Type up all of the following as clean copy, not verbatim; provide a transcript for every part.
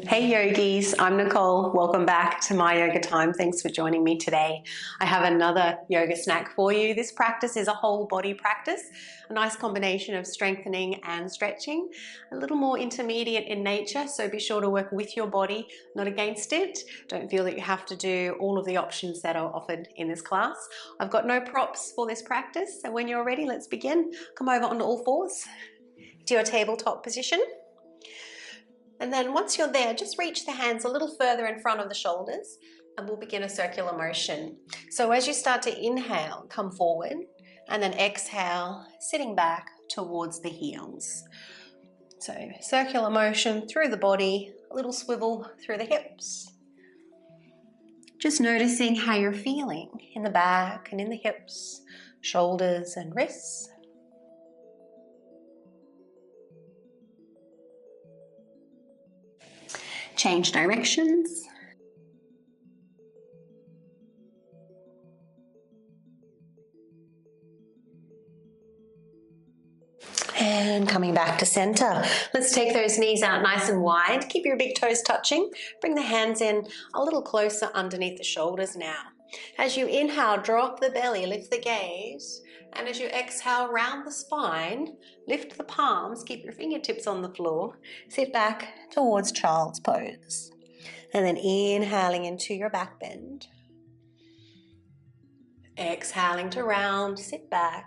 Hey yogis, I'm Nicole. Welcome back to my yoga time. Thanks for joining me today. I have another yoga snack for you. This practice is a whole body practice, a nice combination of strengthening and stretching, a little more intermediate in nature, so be sure to work with your body, not against it. Don't feel that you have to do all of the options that are offered in this class. I've got no props for this practice, so when you're ready, let's begin. Come over onto all fours to your tabletop position. And then once you're there, just reach the hands a little further in front of the shoulders and we'll begin a circular motion. So as you start to inhale, come forward and then exhale, sitting back towards the heels. So circular motion through the body, a little swivel through the hips. Just noticing how you're feeling in the back and in the hips, shoulders and wrists. Change directions. And coming back to center. Let's take those knees out nice and wide. Keep your big toes touching. Bring the hands in a little closer underneath the shoulders now. As you inhale, drop the belly, lift the gaze. And as you exhale, round the spine, lift the palms, keep your fingertips on the floor. Sit back towards child's pose. And then inhaling into your back bend. Exhaling to round, sit back.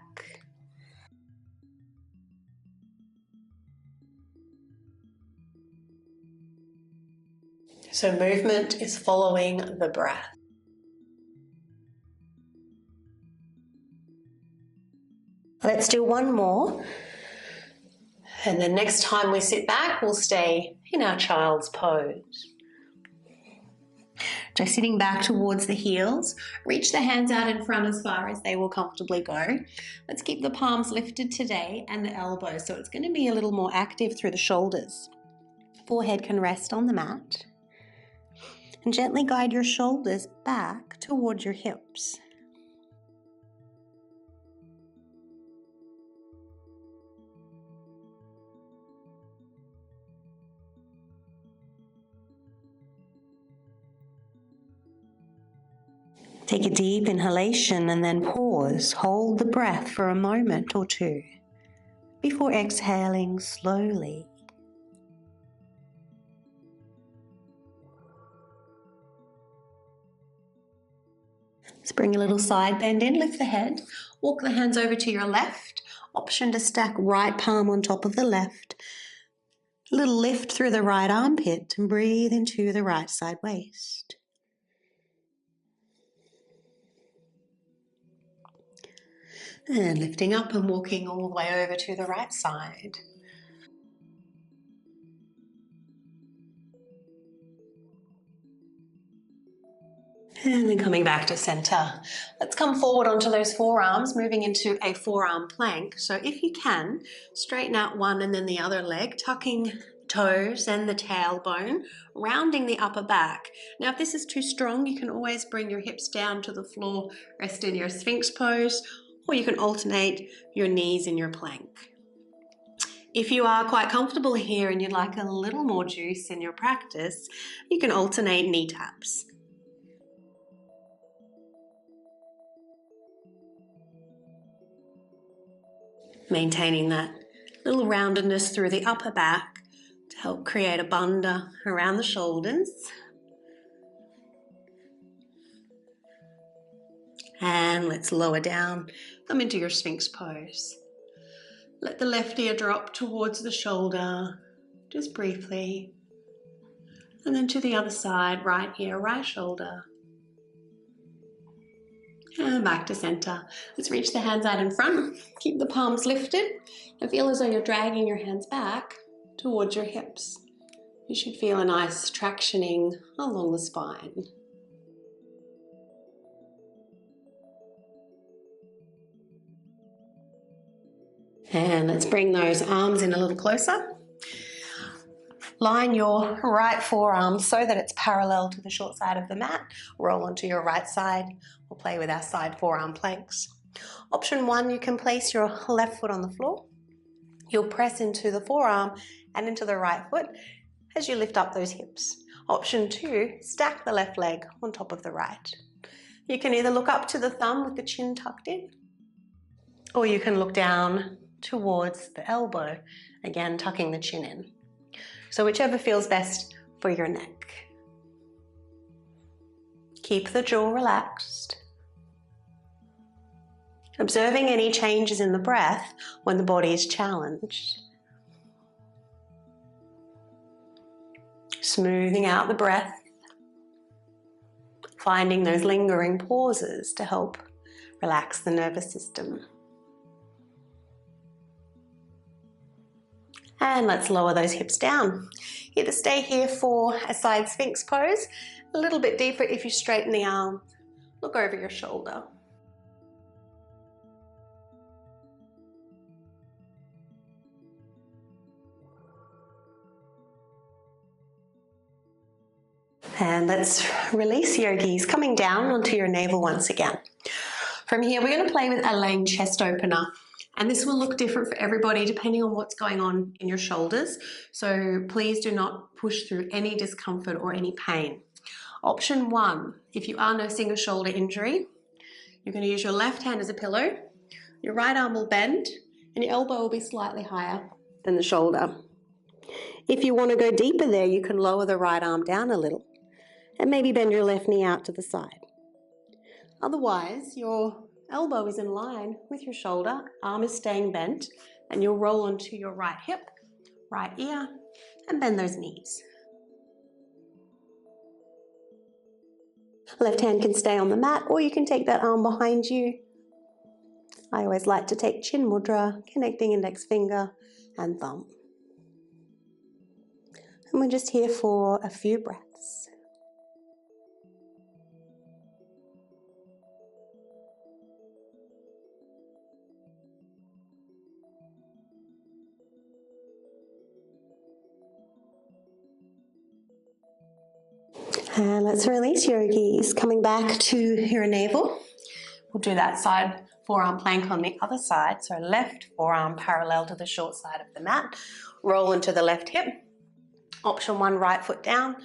So movement is following the breath. Let's do one more. And then next time we sit back, we'll stay in our child's pose. So sitting back towards the heels, reach the hands out in front as far as they will comfortably go. Let's keep the palms lifted today and the elbows, so it's going to be a little more active through the shoulders. Forehead can rest on the mat. And gently guide your shoulders back towards your hips. Take a deep inhalation and then pause. Hold the breath for a moment or two before exhaling slowly. Let's bring a little side bend in, lift the head, walk the hands over to your left. Option to stack right palm on top of the left. A little lift through the right armpit and breathe into the right side waist. And lifting up and walking all the way over to the right side. And then coming back to center. Let's come forward onto those forearms, moving into a forearm plank. So if you can, straighten out one and then the other leg, tucking toes and the tailbone, rounding the upper back. Now if this is too strong, you can always bring your hips down to the floor, rest in your Sphinx pose, or you can alternate your knees in your plank. If you are quite comfortable here and you'd like a little more juice in your practice, you can alternate knee taps. Maintaining that little roundedness through the upper back to help create a bandha around the shoulders. And let's lower down, come into your Sphinx pose. Let the left ear drop towards the shoulder, just briefly. And then to the other side, right ear, right shoulder. And back to center. Let's reach the hands out in front. Keep the palms lifted and feel as though you're dragging your hands back towards your hips. You should feel a nice tractioning along the spine. And let's bring those arms in a little closer. Line your right forearm so that it's parallel to the short side of the mat. Roll onto your right side. We'll play with our side forearm planks. Option 1, you can place your left foot on the floor. You'll press into the forearm and into the right foot. as you lift up those hips. Option 2, stack the left leg on top of the right. You can either look up to the thumb with the chin tucked in, or you can look down towards the elbow, again tucking the chin in. So whichever feels best for your neck. Keep the jaw relaxed. Observing any changes in the breath when the body is challenged. Smoothing out the breath. Finding those lingering pauses to help relax the nervous system. And let's lower those hips down. Either stay here for a side sphinx pose, a little bit deeper if you straighten the arm, look over your shoulder. And let's release, yogis, coming down onto your navel once again. From here, we're going to play with a laying chest opener. And this will look different for everybody depending on what's going on in your shoulders. So please do not push through any discomfort or any pain. Option 1, if you are nursing a shoulder injury, you're going to use your left hand as a pillow, your right arm will bend, and your elbow will be slightly higher than the shoulder. If you want to go deeper there, you can lower the right arm down a little and maybe bend your left knee out to the side. Otherwise, your elbow is in line with your shoulder, arm is staying bent, and you'll roll onto your right hip, right ear, and bend those knees. Left hand can stay on the mat, or you can take that arm behind you. I always like to take chin mudra, connecting index finger and thumb. And we're just here for a few breaths. And let's release, yogis. Coming back to your navel. We'll do that side forearm plank on the other side. So left forearm parallel to the short side of the mat. Roll into the left hip. Option 1, right foot down.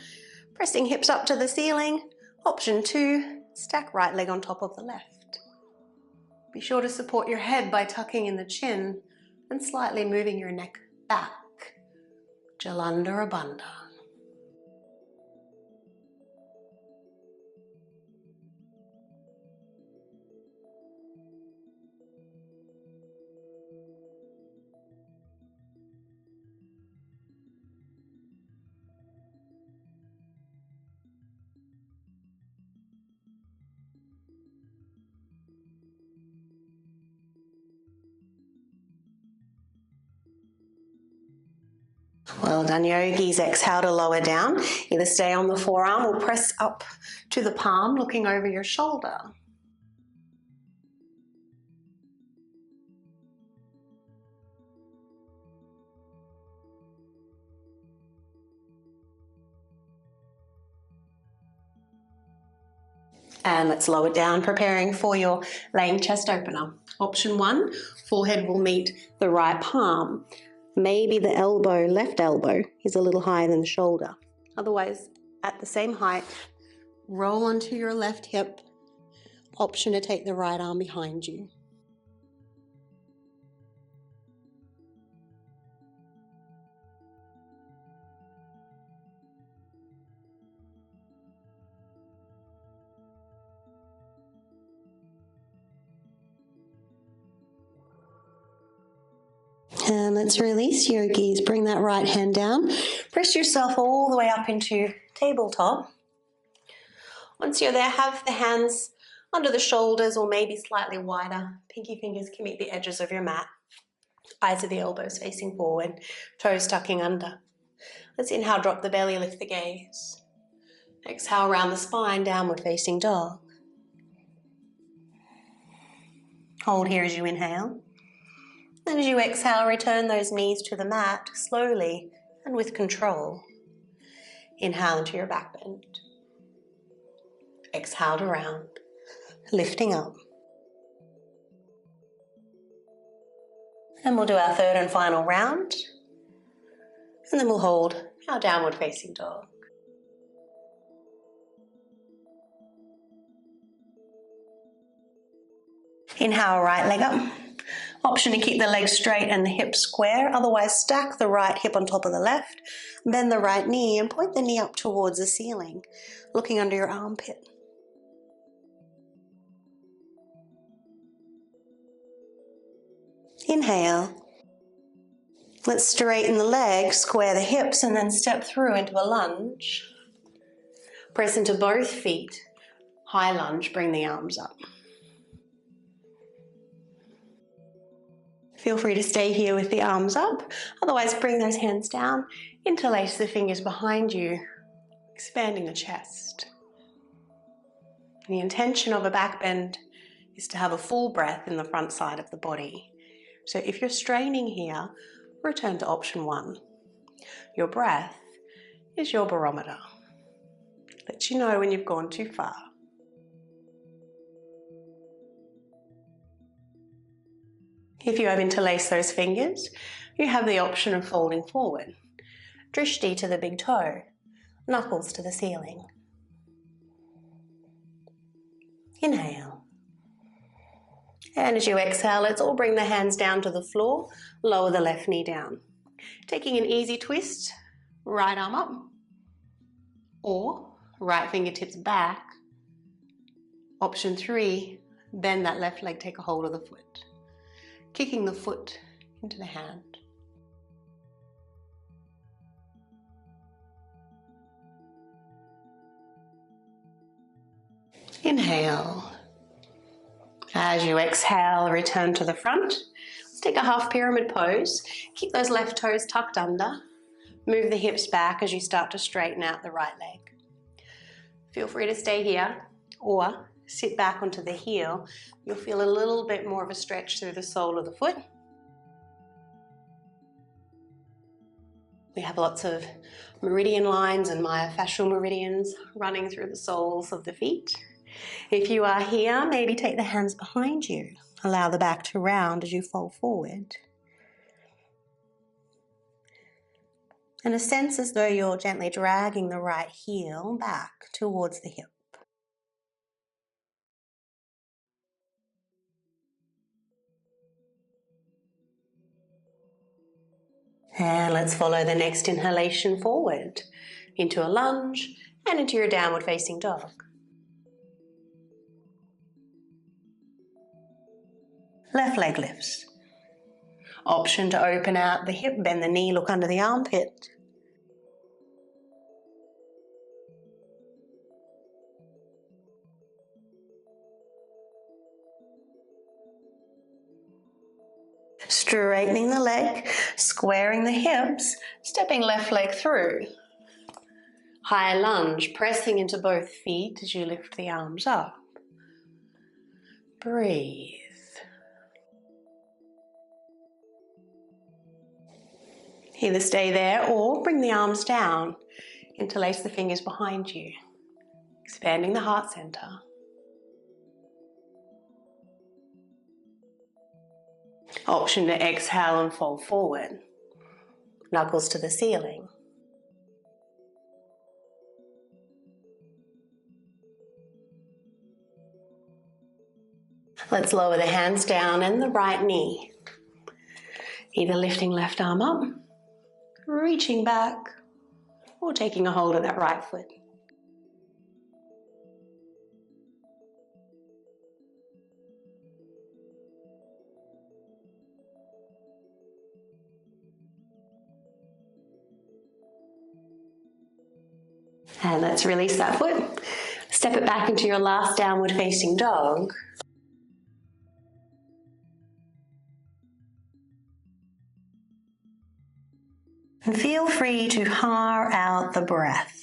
Pressing hips up to the ceiling. Option 2, stack right leg on top of the left. Be sure to support your head by tucking in the chin and slightly moving your neck back. Jalandhara Bandha. Well done, yogis. Exhale to lower down. Either stay on the forearm or press up to the palm, looking over your shoulder. And let's lower down, preparing for your laying chest opener. Option 1, forehead will meet the right palm. Maybe the elbow, left elbow, is a little higher than the shoulder. Otherwise, at the same height, roll onto your left hip. Option to take the right arm behind you. And let's release, yogis. Bring that right hand down. Press yourself all the way up into tabletop. Once you're there, have the hands under the shoulders or maybe slightly wider. Pinky fingers can meet the edges of your mat. Eyes of the elbows facing forward, toes tucking under. Let's inhale, drop the belly, lift the gaze. Exhale, round the spine, downward facing dog. Hold here as you inhale. And as you exhale, return those knees to the mat slowly and with control. Inhale into your back bend. Exhale to round, lifting up. And we'll do our third and final round. And then we'll hold our downward facing dog. Inhale, right leg up. Option to keep the legs straight and the hips square, otherwise stack the right hip on top of the left, bend the right knee and point the knee up towards the ceiling, looking under your armpit. Inhale. Let's straighten the legs, square the hips, and then step through into a lunge. Press into both feet. High lunge, bring the arms up. Feel free to stay here with the arms up, otherwise bring those hands down, interlace the fingers behind you, expanding the chest. The intention of a back bend is to have a full breath in the front side of the body. So if you're straining here, return to option 1. Your breath is your barometer. Lets you know when you've gone too far. If you have interlaced those fingers, you have the option of folding forward. Drishti to the big toe, knuckles to the ceiling. Inhale. And as you exhale, let's all bring the hands down to the floor, lower the left knee down. Taking an easy twist, right arm up, or right fingertips back. Option 3, bend that left leg, take a hold of the foot. Kicking the foot into the hand. Inhale. As you exhale, return to the front. Let's take a half pyramid pose. Keep those left toes tucked under. Move the hips back as you start to straighten out the right leg. Feel free to stay here or sit back onto the heel. You'll feel a little bit more of a stretch through the sole of the foot. We have lots of meridian lines and myofascial meridians running through the soles of the feet. If you are here, maybe take the hands behind you. Allow the back to round as you fold forward. And a sense as though you're gently dragging the right heel back towards the hip. And let's follow the next inhalation forward into a lunge and into your downward facing dog. Left leg lifts. Option to open out the hip, bend the knee, look under the armpit. Straightening the leg, squaring the hips, stepping left leg through. High lunge, pressing into both feet as you lift the arms up. Breathe. Either stay there or bring the arms down. Interlace the fingers behind you, expanding the heart center. Option to exhale and fold forward. Knuckles to the ceiling. Let's lower the hands down and the right knee. Either lifting left arm up, reaching back, or taking a hold of that right foot. And let's release that foot. Step it back into your last downward facing dog. And feel free to har out the breath.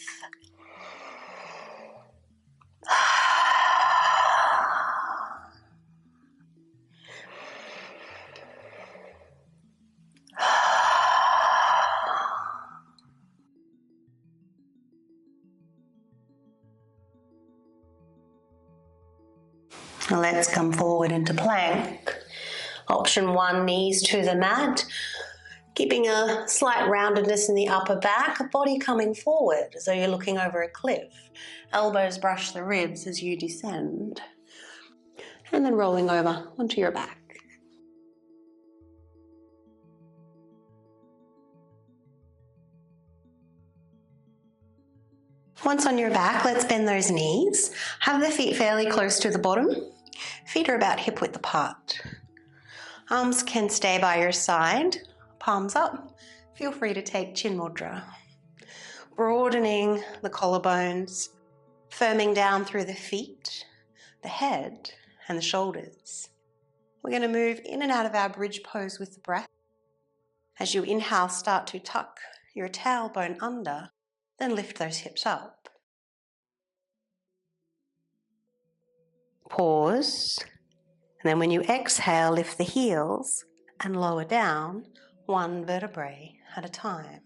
Let's come forward into plank. Option 1, knees to the mat. Keeping a slight roundedness in the upper back, body coming forward as though you're looking over a cliff. Elbows brush the ribs as you descend. And then rolling over onto your back. Once on your back, let's bend those knees. Have the feet fairly close to the bottom. Feet are about hip width apart. Arms can stay by your side, palms up. Feel free to take Chin Mudra. Broadening the collarbones, firming down through the feet, the head, and the shoulders. We're going to move in and out of our bridge pose with the breath. As you inhale, start to tuck your tailbone under, then lift those hips up. Pause, and then when you exhale, lift the heels and lower down one vertebrae at a time.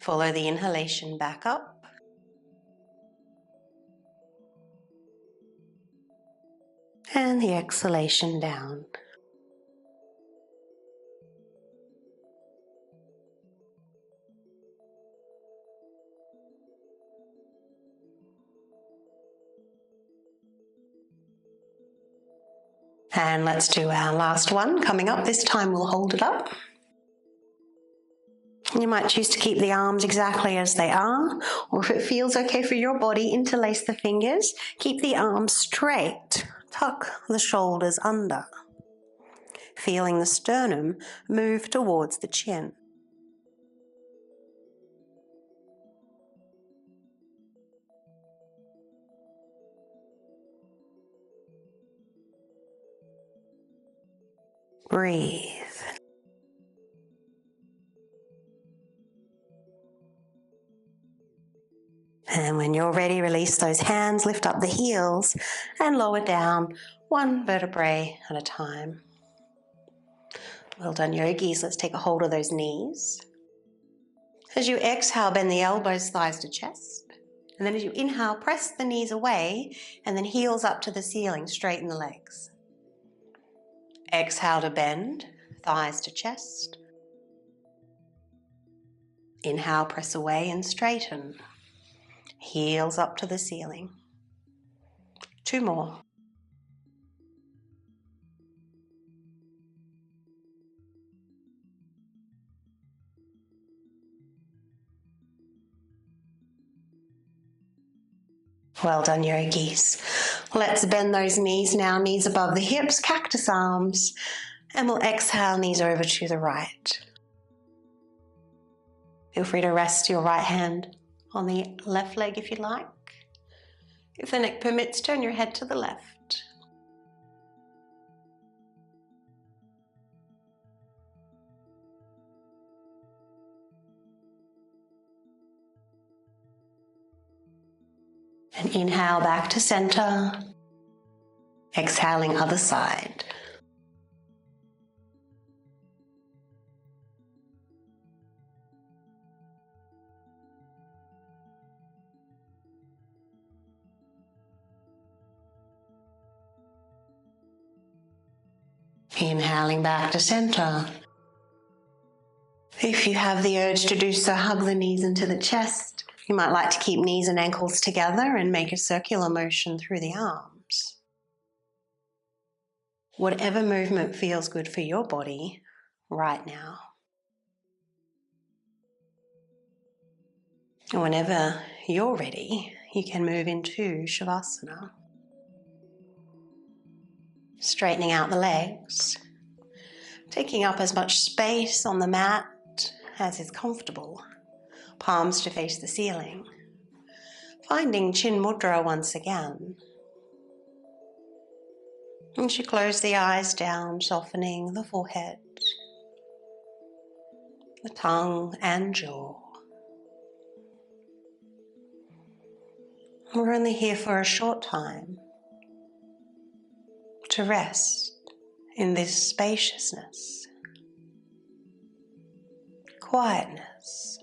Follow the inhalation back up. And the exhalation down. And let's do our last one. Coming up, this time we'll hold it up. You might choose to keep the arms exactly as they are, or if it feels okay for your body, interlace the fingers. Keep the arms straight. Tuck the shoulders under. Feeling the sternum move towards the chin. Breathe. And when you're ready, release those hands, lift up the heels and lower down one vertebrae at a time. Well done, yogis. Let's take a hold of those knees. As you exhale, bend the elbows, thighs to chest. And then as you inhale, press the knees away and then heels up to the ceiling, straighten the legs. Exhale to bend, thighs to chest. Inhale, press away and straighten. Heels up to the ceiling. 2 more. Well done, yogis. Let's bend those knees now, knees above the hips, cactus arms, and we'll exhale, knees over to the right. Feel free to rest your right hand on the left leg if you like. If the neck permits, turn your head to the left. And inhale back to center. Exhaling other side. Inhaling back to center. If you have the urge to do so, hug the knees into the chest. You might like to keep knees and ankles together and make a circular motion through the arms. Whatever movement feels good for your body right now. And whenever you're ready, you can move into Shavasana. Straightening out the legs, taking up as much space on the mat as is comfortable, palms to face the ceiling. Finding Chin Mudra once again. And you close the eyes down, softening the forehead, the tongue and jaw. We're only here for a short time to rest in this spaciousness, quietness.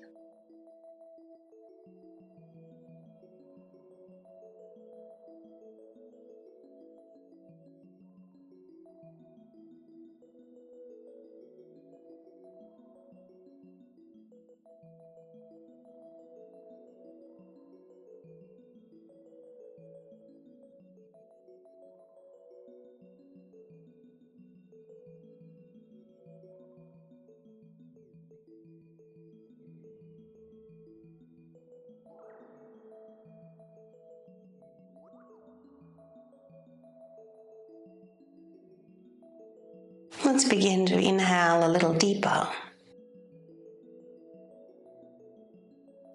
Let's begin to inhale a little deeper.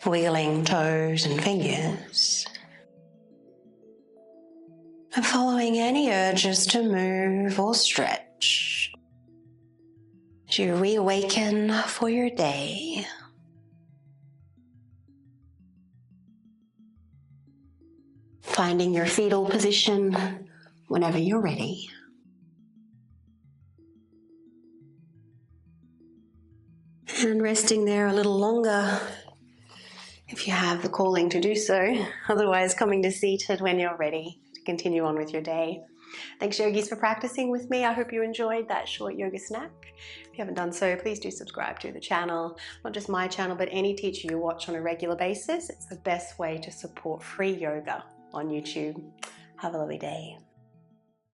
Wiggling toes and fingers. And following any urges to move or stretch. As you reawaken for your day. Finding your fetal position whenever you're ready. And resting there a little longer if you have the calling to do so. Otherwise, coming to seated when you're ready to continue on with your day. Thanks, yogis, for practicing with me. I hope you enjoyed that short yoga snack. If you haven't done so, please do subscribe to the channel. Not just my channel, but any teacher you watch on a regular basis. It's the best way to support free yoga on YouTube. Have a lovely day.